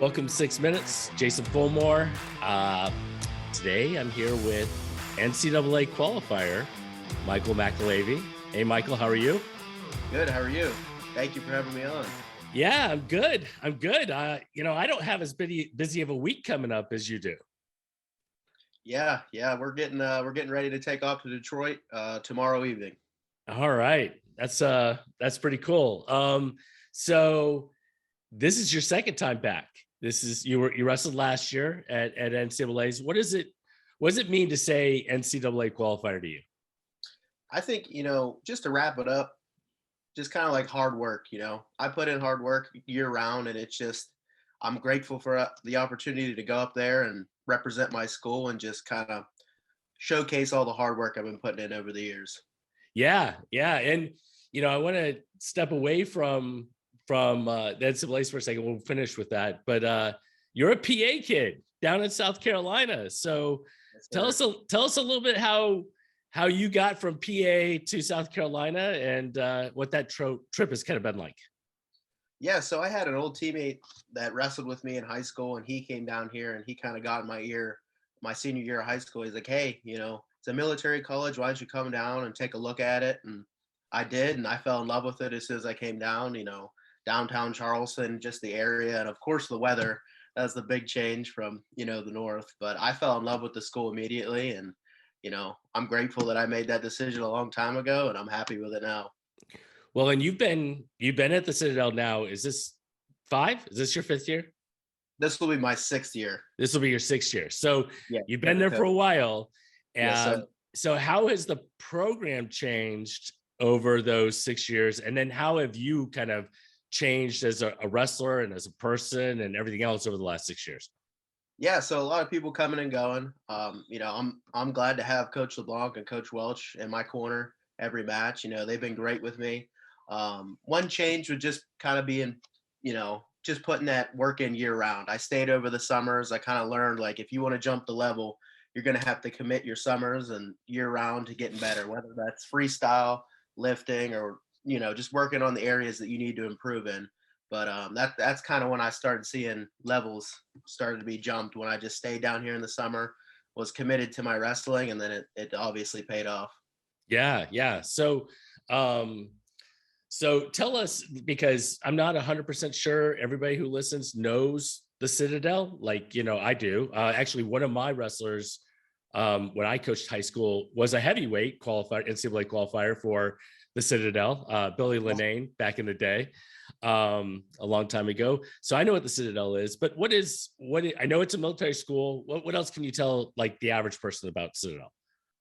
Welcome to 6 Minutes. Jason Fulmore. Today I'm here with NCAA qualifier, Michael McAleavey. Hey, Michael, how are you? Good. How are you? Thank you for having me on. Yeah, I'm good. I don't have as busy of a week coming up as you do. Yeah. We're getting ready to take off to Detroit tomorrow evening. All right. That's pretty cool. So this is your second time back. You wrestled last year at NCAA's. What does it mean to say NCAA qualifier to you? I think, just to wrap it up, just kind of like hard work, I put in hard work year round, and I'm grateful for the opportunity to go up there and represent my school and just kind of showcase all the hard work I've been putting in over the years. Yeah. And, I want to step away from the NCAA's for a second. We'll finish with that. But you're a PA kid down in South Carolina. So tell us a little bit how you got from PA to South Carolina and what that trip has kind of been like. Yeah, so I had an old teammate that wrestled with me in high school, and he came down here and he kind of got in my ear my senior year of high school. He's like, hey, it's a military college. Why don't you come down and take a look at it? And I did, and I fell in love with it as soon as I came down, downtown Charleston, just the area. And of course, the weather. That's the big change from, the north. But I fell in love with the school immediately. And, I'm grateful that I made that decision a long time ago, and I'm happy with it now. Well, and you've been at the Citadel now. Is this 5? Is this your 5th year? This will be my 6th year. This will be your 6th year. So yeah, you've been there for a while. Yes, so how has the program changed over those 6 years? And then how have you kind of changed as a wrestler and as a person and everything else over the last 6 years? Yeah, so a lot of people coming and going. I'm glad to have Coach LeBlanc and Coach Welch in my corner every match. They've been great with me. One change would just kind of be in, just putting that work in year round. I stayed over the summers. I kind of learned, like, if you want to jump the level, you're going to have to commit your summers and year round to getting better, whether that's freestyle, lifting, or, just working on the areas that you need to improve in. But that's kind of when I started seeing levels started to be jumped, when I just stayed down here in the summer, was committed to my wrestling, and then it obviously paid off. Yeah. So tell us, because I'm not 100% sure everybody who listens knows the Citadel like I do. Actually, one of my wrestlers when I coached high school was a heavyweight NCAA qualifier for the Citadel, Billy Linnane, back in the day, a long time ago. So I know what the Citadel is, but I know it's a military school. What else can you tell like the average person about Citadel?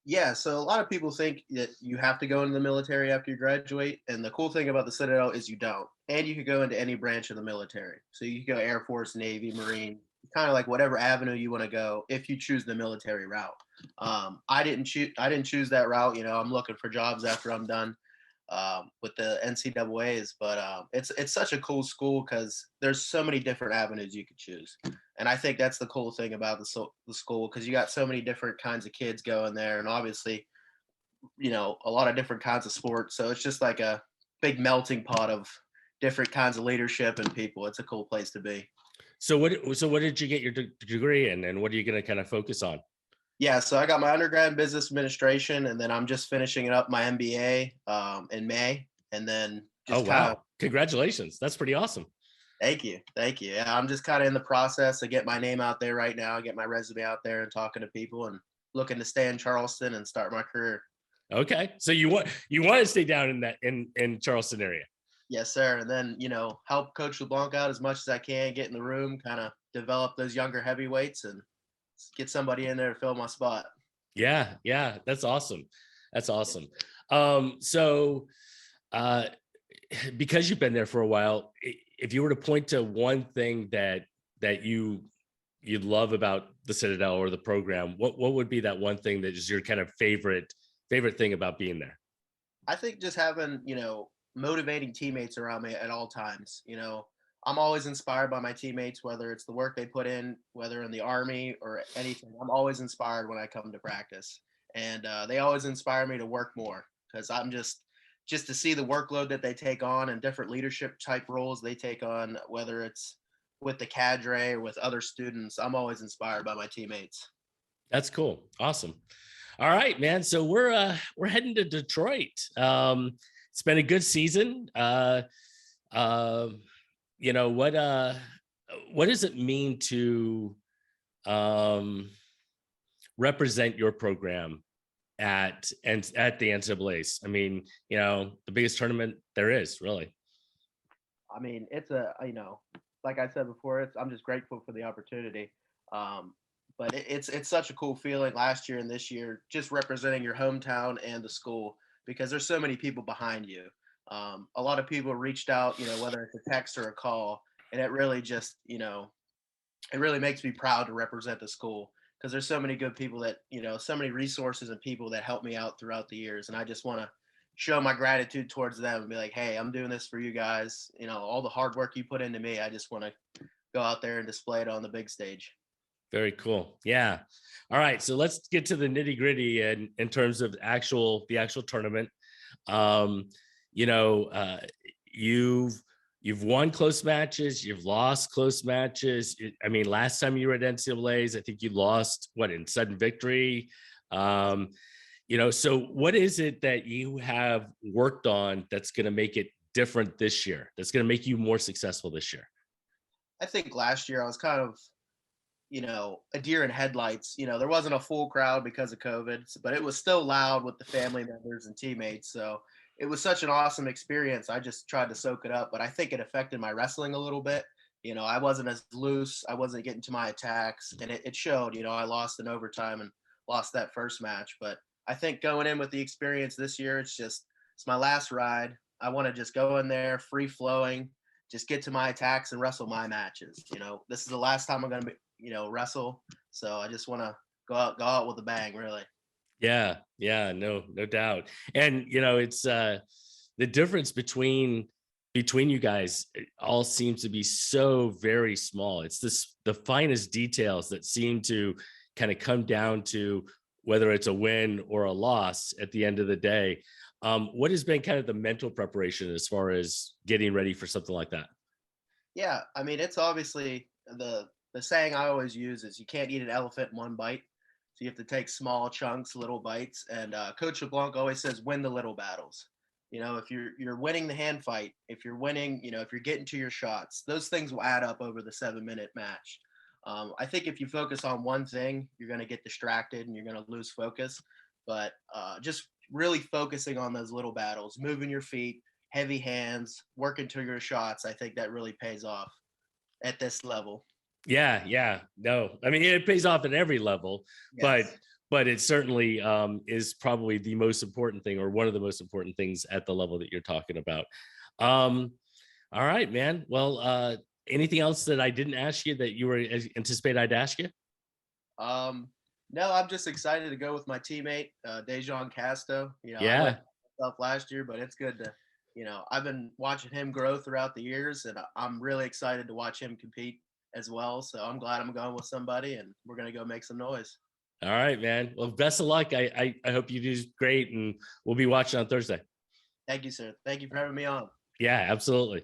Yeah, so a lot of people think that you have to go into the military after you graduate, and the cool thing about the Citadel is you don't. And you could go into any branch of the military. So you could go Air Force, Navy, Marine, kind of like whatever avenue you want to go if you choose the military route. I didn't choose that route. I'm looking for jobs after I'm done with the NCAAs, but it's such a cool school because there's so many different avenues you could choose, and I think that's the cool thing about the school, because you got so many different kinds of kids going there, and obviously, a lot of different kinds of sports. So it's just like a big melting pot of different kinds of leadership and people. It's a cool place to be. So what did you get your degree in, and what are you going to kind of focus on? Yeah, so I got my undergrad in business administration, and then I'm just finishing up my MBA in May, and then Congratulations. That's pretty awesome. Thank you. Yeah, I'm just kind of in the process of getting my name out there right now, get my resume out there and talking to people, and looking to stay in Charleston and start my career. Okay. So you want to stay down in Charleston area? Yes, sir. And then, help Coach LeBlanc out as much as I can, get in the room, kind of develop those younger heavyweights and get somebody in there to fill my spot. Yeah. That's awesome. So because you've been there for a while, if you were to point to one thing that you love about the Citadel or the program, what would be that one thing that is your kind of favorite thing about being there? I think just having, motivating teammates around me at all times. I'm always inspired by my teammates, whether it's the work they put in, whether in the Army or anything. I'm always inspired when I come to practice, and they always inspire me to work more, because I'm just to see the workload that they take on and different leadership type roles they take on, whether it's with the cadre or with other students, I'm always inspired by my teammates. That's cool. Awesome. All right, man. So we're heading to Detroit. It's been a good season. Um, you know what does it mean to um represent your program at the NCAAs? I mean, the biggest tournament there is, really. I mean, it's like I said before, I'm just grateful for the opportunity. Um, but it's such a cool feeling last year and this year, just representing your hometown and the school, because there's so many people behind you. A lot of people reached out, whether it's a text or a call, and it really just, it really makes me proud to represent the school, because there's so many good people that, so many resources and people that helped me out throughout the years. And I just want to show my gratitude towards them and be like, hey, I'm doing this for you guys. All the hard work you put into me, I just want to go out there and display it on the big stage. Very cool. Yeah. All right. So let's get to the nitty gritty in terms of the actual tournament. Um, you know, you've won close matches, you've lost close matches. I mean, last time you were at NCAAs, I think you lost in sudden victory. So what is it that you have worked on that's going to make it different this year? That's going to make you more successful this year? I think last year I was kind of, a deer in headlights. There wasn't a full crowd because of COVID, but it was still loud with the family members and teammates. So it was such an awesome experience. I just tried to soak it up, but I think it affected my wrestling a little bit. I wasn't as loose. I wasn't getting to my attacks, and it showed. I lost in overtime and lost that first match. But I think going in with the experience this year, it's my last ride. I want to just go in there free flowing, just get to my attacks and wrestle my matches. This is the last time I'm going to wrestle. So I just want to go out with a bang, really. Yeah, no doubt. And it's the difference between you guys, it all seems to be so very small. It's the finest details that seem to kind of come down to whether it's a win or a loss at the end of the day. What has been kind of the mental preparation as far as getting ready for something like that? Yeah, I mean, it's obviously the saying I always use is you can't eat an elephant in one bite. So you have to take small chunks, little bites. And Coach LeBlanc always says, win the little battles. If you're winning the hand fight, if you're winning, if you're getting to your shots, those things will add up over the 7-minute match. I think if you focus on one thing, you're going to get distracted and you're going to lose focus. But just really focusing on those little battles, moving your feet, heavy hands, working to your shots, I think that really pays off at this level. Yeah. No, I mean, it pays off at every level, Yes. but it certainly is probably the most important thing, or one of the most important things at the level that you're talking about. All right, man. Well, anything else that I didn't ask you that you were anticipate I'd ask you? No, I'm just excited to go with my teammate, Dejan Casto. I went myself last year, but it's good to, I've been watching him grow throughout the years, and I'm really excited to watch him compete as well. So I'm glad I'm going with somebody, and we're going to go make some noise. All right, man. Well, best of luck. I hope you do great, and we'll be watching on Thursday. Thank you, sir. Thank you for having me on. Yeah, absolutely.